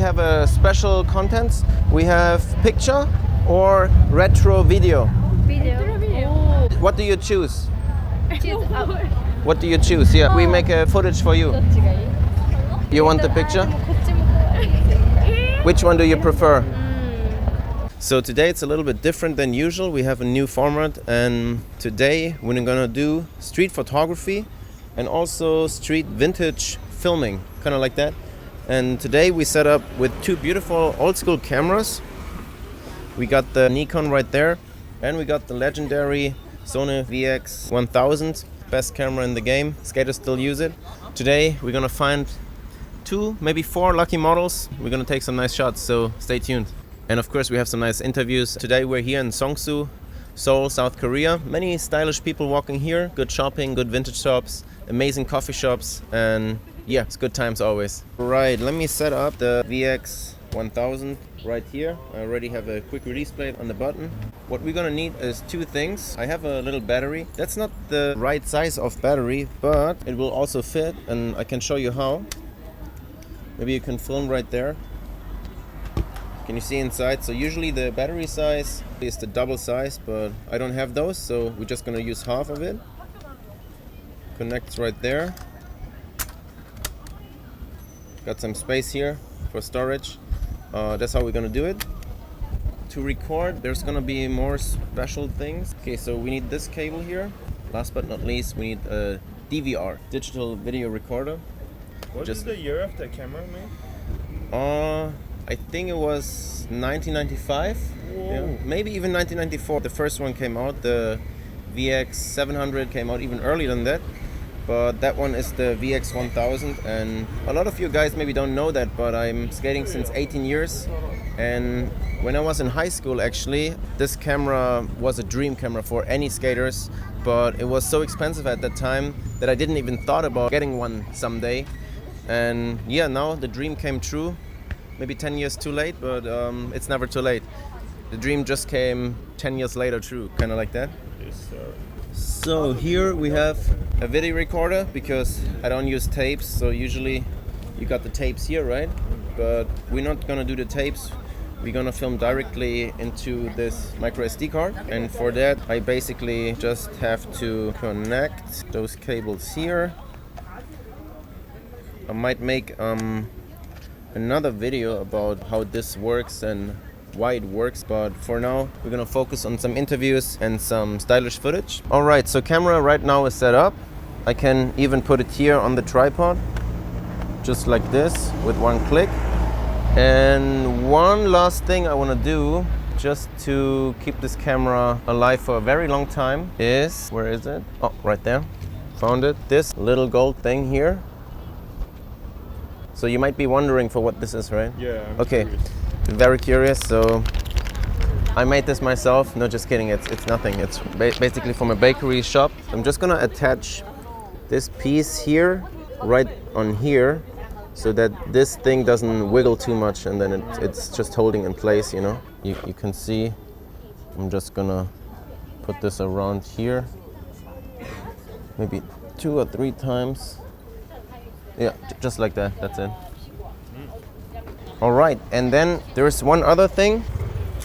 have a special contents. We have picture or retro video. Video. What do you choose? Choose up. What do you choose? Yeah, we make a footage for you. You want the picture? Which one do you prefer? So today it's a little bit different than usual. We have a new format, and today we're gonna do street photography and also street vintage filming, kind of like that. And today we set up with two beautiful old school cameras. We got the Nikon right there, and we got the legendary Sony VX1000, best camera in the game. Skaters still use it. Today we're gonna find 2, maybe 4 lucky models. We're gonna take some nice shots, so stay tuned. And of course we have some nice interviews. Today we're here in Seongsu, Seoul, South Korea. Many stylish people walking here, good shopping, good vintage shops, amazing coffee shops, and yeah, it's good times always. Right, let me set up the VX1000 right here. I already have a quick release plate on the button. What we're gonna need is 2 things. I have a little battery. That's not the right size of battery, but it will also fit, and I can show you how. Maybe you can film right there. Can you see inside? So usually the battery size is the double size, but I don't have those, so we're just gonna use half of it. Connects right there. Got some space here for storage. That's how we're gonna do it. To record, there's gonna be more special things. Okay, so we need this cable here. Last but not least, we need a DVR, digital video recorder. What is the year of the camera made? I think it was 1995. Yeah, maybe even 1994. The first one came out. The VX700 came out even earlier than that. But that one is the VX1000, and a lot of you guys maybe don't know that, but I'm skating since 18 years. And when I was in high school, actually, this camera was a dream camera for any skaters, but it was so expensive at that time that I didn't even thought about getting one someday. And yeah, now the dream came true. Maybe 10 years too late, but it's never too late. The dream just came 10 years later true, kind of like that. Yes, sir. So here we have a video recorder, because I don't use tapes, so usually you got the tapes here, right? But we're not gonna do the tapes. We're gonna film directly into this micro SD card, and for that I basically just have to connect those cables here. I might make another video about how this works and why it works, but for now we're gonna focus on some interviews and some stylish footage. Alright, so camera right now is set up. I can even put it here on the tripod, just like this, with one click. And one last thing I want to do, just to keep this camera alive for a very long time, is, where is it? Oh, right there, found it. This little gold thing here. So you might be wondering for what this is, right? Yeah. Okay. Curious. Very curious. So I made this myself. No, just kidding. It's nothing. It's basically from a bakery shop. I'm just gonna attach this piece here, right on here, so that this thing doesn't wiggle too much, and then it's just holding in place. You know. You can see. I'm just gonna put this around here, maybe 2 or 3 times. Yeah, just like that, that's it. All right, and then there's one other thing.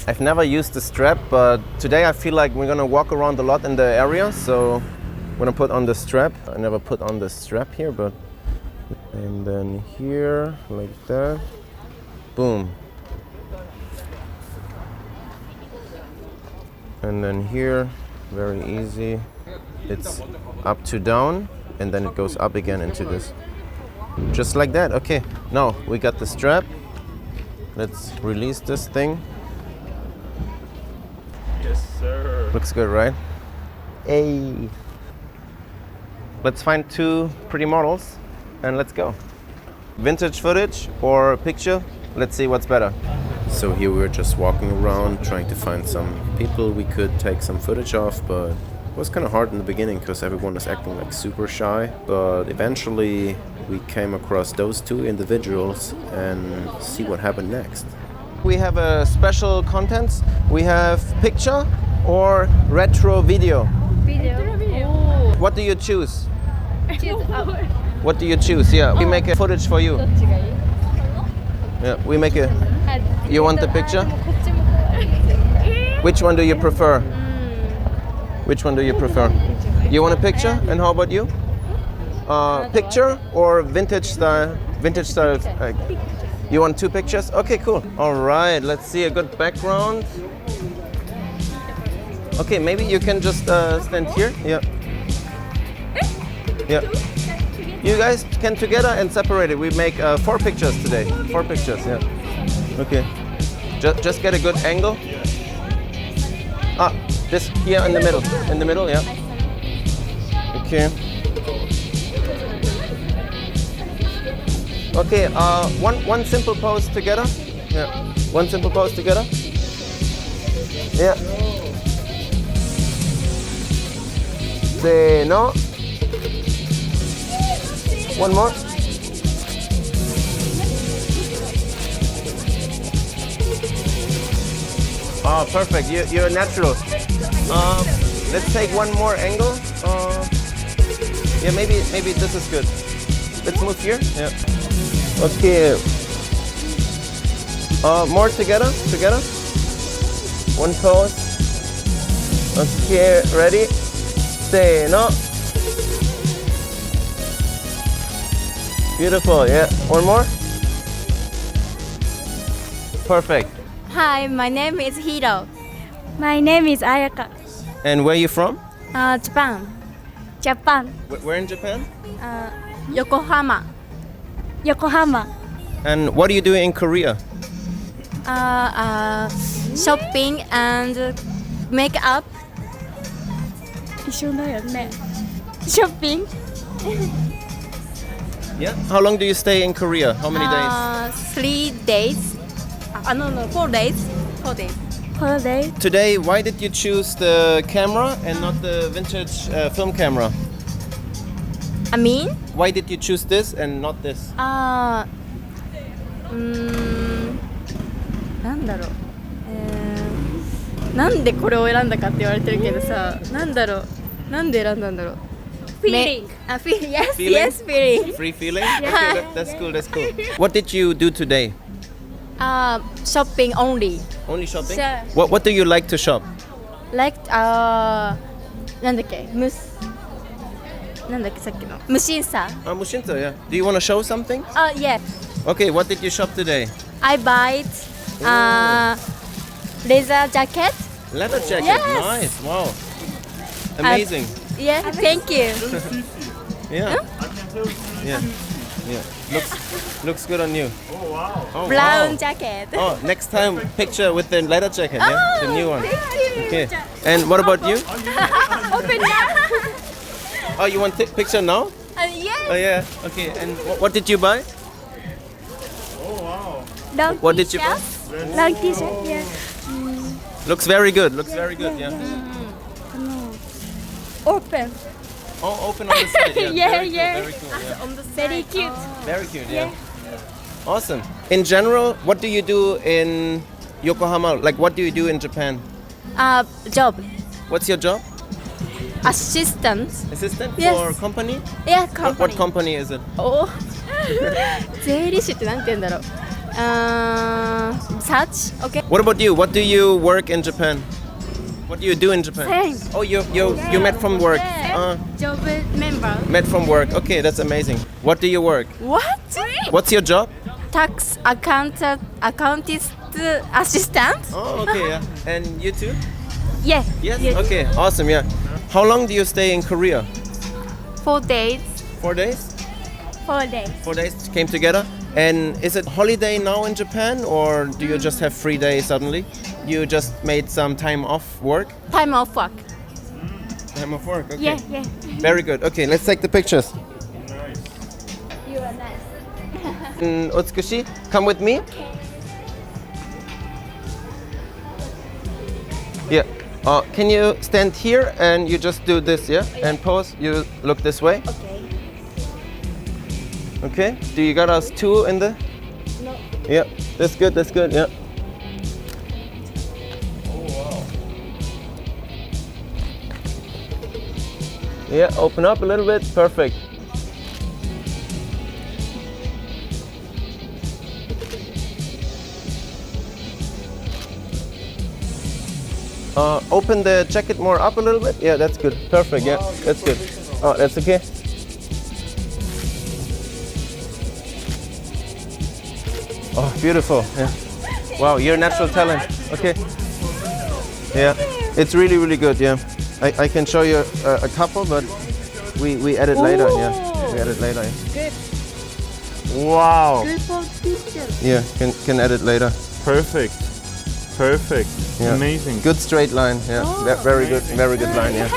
I've never used the strap, but today I feel like we're gonna walk around a lot in the area, so I'm gonna put on the strap. I never put on the strap here, but, and then here, like that, boom. And then here, very easy. It's up to down, and then it goes up again into this. Just like that. Okay, now we got the strap. Let's release this thing. Yes, sir. Looks good, right? Hey. Let's find 2 pretty models and let's go. Vintage footage or picture? Let's see what's better. So here we're just walking around trying to find some people we could take some footage of, but it was kind of hard in the beginning because everyone was acting like super shy. But eventually we came across those 2 individuals and see what happened next. We have a special contents. We have picture or retro video. Video. What do you choose? Choose up. What do you choose? Yeah, we make a footage for you. Yeah, we make a. You want the picture? Which one do you prefer? Which one do you prefer? You want a picture? And how about you? Picture or vintage style? Vintage style. You want 2 pictures? Okay, cool. All right, let's see a good background. Okay, maybe you can just stand here. Yeah. Yeah. You guys can together and separate it. We make 4 pictures today. 4 pictures, yeah. Okay. Just get a good angle. This here in the middle. In the middle, yeah. Okay. Okay, one simple pose together. Yeah. One simple pose together. Yeah. Say no. One more. Oh, perfect. You're natural. Let's take one more angle. Yeah, maybe this is good. Let's move here. Yeah. Okay. More together. One pose. Okay, ready? Say no. Beautiful, yeah. One more. Perfect. Hi, my name is Hiro. My name is Ayaka. And where are you from? Japan. Japan. Where in Japan? Yokohama. Yokohama. And what do you do in Korea? Shopping and makeup. 一緒だよね。Shopping. Yeah. How long do you stay in Korea? How many days? 3 days. No, 4 days. 4 days. Holiday. Today, why did you choose the camera and not the vintage film camera? I mean, Why did you choose this and not this? なんだろう。なんでこれを選んだかって言われてるけどさ、なんだろう。なんで選んだんだろう。Feeling. Yes, Feeling? yes, feeling. Free feeling? Okay, that's cool. That's cool. What did you do today? Shopping only. Only shopping? Sure. What do you like to shop? Like なんだっけ、なんだっけさっきの無審査。Mushinta, yeah. Do you want to show something? Yes. Okay, what did you shop today? I buy leather jacket. Leather jacket. Yes. Nice. Wow. Amazing. Yeah, thank you. Yeah. Yeah. Yeah. Looks good on you. Oh wow. Oh, Brown wow. jacket. Oh, next time picture with the leather jacket, yeah? Oh, The new one. Thank you. Okay. And what about you? Open now. Oh, you want picture now? Yes. Oh yeah. Okay. And what did you buy? Oh wow. Long What did you buy? t-shirt. Long t-shirt. Yeah. Looks very good. Looks very good. Yeah. Open. Oh, open on the side. Yeah. Yeah, Very yeah. Cool, very cool. Yeah. On the Very cute. Very cute. Yeah. Awesome. In general, what do you do in Yokohama? Like, what do you do in Japan? Job. What's your job? Assistant. Assistant Yes. for company? Yeah, What company. company is it? お税理士ってなんて言うんだろう。Search? Okay. What about you? What do you work in Japan? What do you do in Japan? Same. Oh, you met from work. Job member. Met from work. Okay, that's amazing. What do you work? What? What's your job? Tax accountant assistant? Oh, okay, yeah. And you too? Yeah. Yes. Okay, awesome. Yeah. How long do you stay in Korea? 4 days. 4 days? 4 days. 4 days came together. And is it holiday now in Japan, or do you just have free days suddenly? You just made some time off work? Time off work. Time off work. Okay. Yeah, yeah. Very good. Okay, let's take the pictures. Nice. You are nice. Otsukushi, come with me. Yeah. Can you stand here and you just do this, yeah? And pose. You look this way. Okay. Okay. Do you got us 2 in the? No. Yeah. That's good. That's good. Yeah. Oh wow. Yeah. Open up a little bit. Perfect. Open the jacket more up a little bit. Yeah, that's good. Perfect. Yeah, that's good. Oh, that's okay. Oh, beautiful. Yeah. Wow, you're a natural talent. Okay. Yeah, it's really, really good. Yeah, I can show you a couple, but we edit later. Yeah, we edit later. Good. Wow. Good for pictures. Yeah, can edit later. Perfect. Perfect. Yeah. Amazing. Good straight line. Yeah, very good, very good line. Yeah.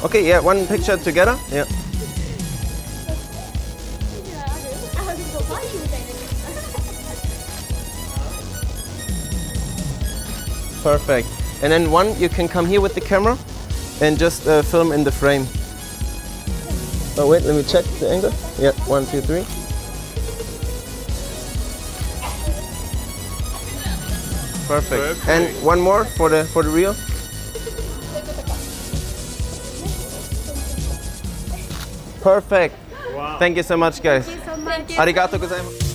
Okay. Yeah, one picture together. Yeah. Perfect. And then one, you can come here with the camera and just film in the frame. Oh wait, let me check the angle. Yeah, 1, 2, 3. Perfect. And one more for the reel. Perfect. Wow. Thank you so much, guys. Thank you so much. Arigato gozaimasu.